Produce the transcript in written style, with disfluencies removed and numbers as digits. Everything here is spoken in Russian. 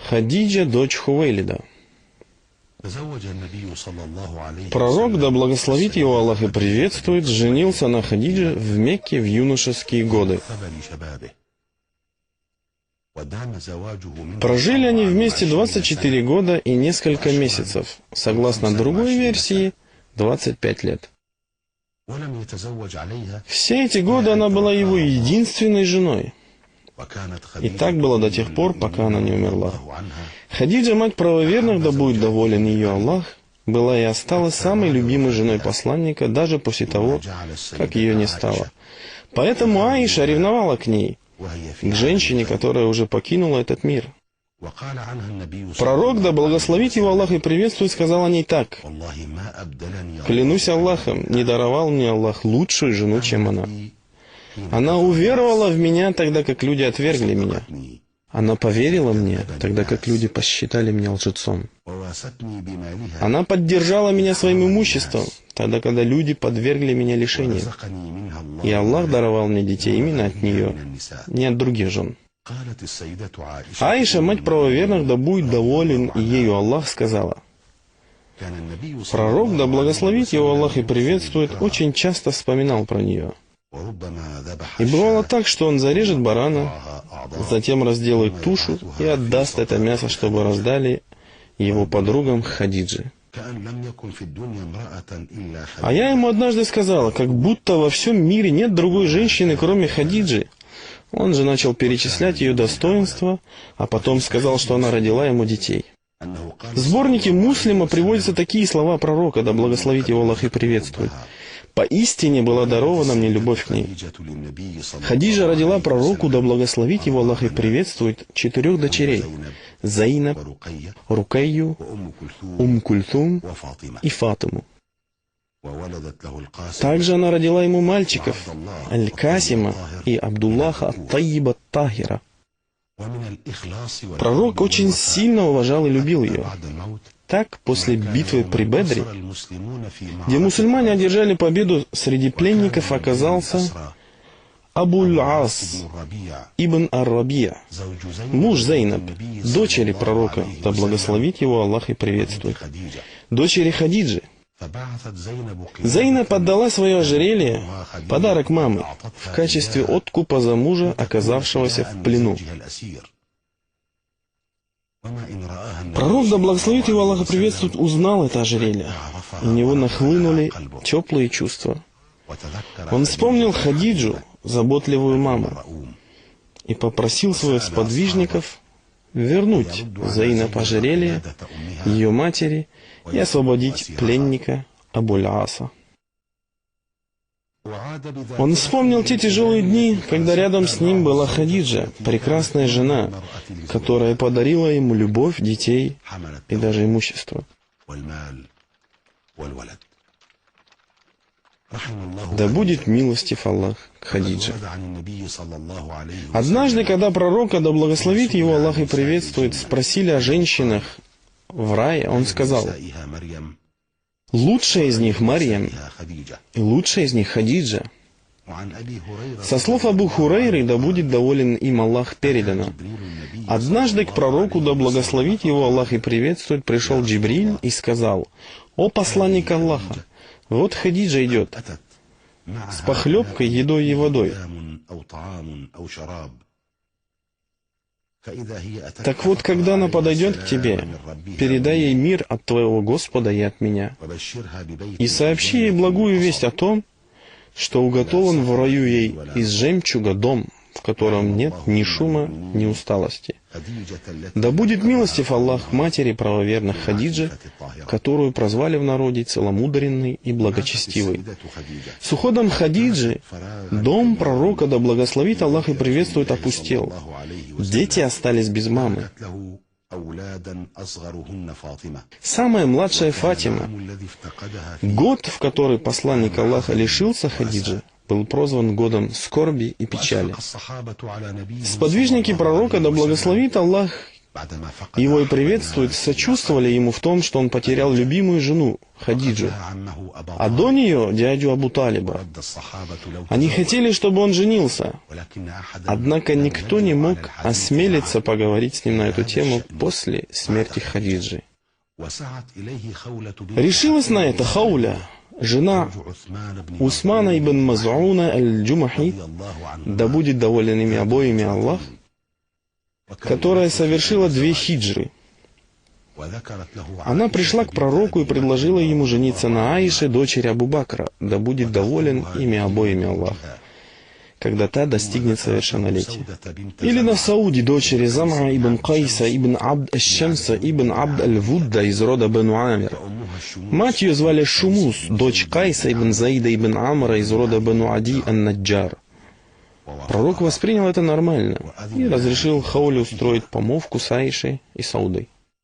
Хадиджа, дочь Хувейлида. Пророк, да благословит его Аллах и приветствует, женился на Хадидже в Мекке в юношеские годы. Прожили они вместе 24 года и несколько месяцев. Согласно другой версии, 25 лет. Все эти годы она была его единственной женой. И так было до тех пор, пока она не умерла. Хадиджа, мать правоверных, да будет доволен ее Аллах, была и осталась самой любимой женой посланника, даже после того, как ее не стало. Поэтому Аиша ревновала к ней, к женщине, которая уже покинула этот мир. Пророк, да благословит его Аллах и приветствует, сказал о ней так: «Клянусь Аллахом, не даровал мне Аллах лучшую жену, чем она. Она уверовала в меня, тогда как люди отвергли меня. Она поверила мне, тогда как люди посчитали меня лжецом. Она поддержала меня своим имуществом, тогда когда люди подвергли меня лишениям. И Аллах даровал мне детей именно от нее, не от других жен». Аиша, мать правоверных, да будет доволен и ею Аллах, сказала: «Пророк, да благословит его Аллах и приветствует, очень часто вспоминал про нее. И бывало так, что он зарежет барана, затем разделает тушу и отдаст это мясо, чтобы раздали его подругам Хадиджи. А я ему однажды сказала, как будто во всем мире нет другой женщины, кроме Хадиджи». Он же начал перечислять ее достоинства, а потом сказал, что она родила ему детей. В сборнике Муслима приводятся такие слова пророка, да благословит его Аллах и приветствует: «Поистине была дарована мне любовь к ней». Хадиджа родила пророку, да благословит его Аллах и приветствует, 4 дочерей: Зайнаб, Рукайю, Кульсум и Фатиму. Также она родила ему мальчиков: Аль-Касима и Абдуллаха ат-Тайиба ат-Тахира. Пророк очень сильно уважал и любил ее. Так, после битвы при Бедре, где мусульмане одержали победу, среди пленников оказался Абуль-Ас ибн ар-Рабия, муж Зайнаб, дочери пророка, да благословит его Аллах и приветствует, дочери Хадиджи. Зайнаб отдала свое ожерелье, подарок мамы, в качестве откупа за мужа, оказавшегося в плену. Пророк, да благословит его Аллах и приветствует, узнал это ожерелье. У него нахлынули теплые чувства. Он вспомнил Хадиджу, заботливую маму, и попросил своих сподвижников вернуть Зайнаб ожерелье ее матери и освободить пленника Абуль-Аса. Он вспомнил те тяжелые дни, когда рядом с ним была Хадиджа, прекрасная жена, которая подарила ему любовь, детей и даже имущество. Да будет милостив Аллах к Хадидже. Однажды, когда пророка, да благословит его Аллах и приветствует, спросили о женщинах в рае, он сказал: «Лучшая из них Марьям, и лучшая из них Хадиджа». Со слов Абу Хурайры, да будет доволен им Аллах, передано: однажды к пророку, да благословит его Аллах и приветствует, пришел Джибриль и сказал: «О посланник Аллаха, вот Хадиджа идет с похлебкой, едой и водой. Так вот, когда она подойдет к тебе, передай ей мир от твоего Господа и от меня, и сообщи ей благую весть о том, что уготован в раю ей из жемчуга дом, в котором нет ни шума, ни усталости. Да будет милостив Аллах матери правоверных Хадиджи, которую прозвали в народе целомудренной и благочестивой. С уходом Хадиджи дом пророка, да благословит Аллах и приветствует, опустел. Дети остались без мамы. Самая младшая Фатима. Год, в который посланник Аллаха лишился Хадиджи, был прозван годом скорби и печали. Сподвижники пророка, да благословит Аллах Его и приветствуют, сочувствовали ему в том, что он потерял любимую жену Хадиджу, а до нее дядю Абу Талиба. Они хотели, чтобы он женился, однако никто не мог осмелиться поговорить с ним на эту тему после смерти Хадиджи. Решилась на это Хауля, жена Усмана ибн Маз'уна аль-Джумахи, да будет доволен ими обоими Аллах, которая совершила 2 хиджры. Она пришла к пророку и предложила ему жениться на Аише, дочери Абу Бакра, да будет доволен ими обоими Аллах, когда та достигнет совершеннолетия. Или на Сауде, дочери Зам'a ибн Кайса ибн Абд аш-Шамса ибн Абд аль-Вудда из рода Бану Амир. Мать ее звали Шумус, дочь Кайса ибн Заида ибн Амра из рода Бану Ади ан-Наджар. Пророк воспринял это нормально и разрешил Хауле устроить помолвку с Аишей и Саудой.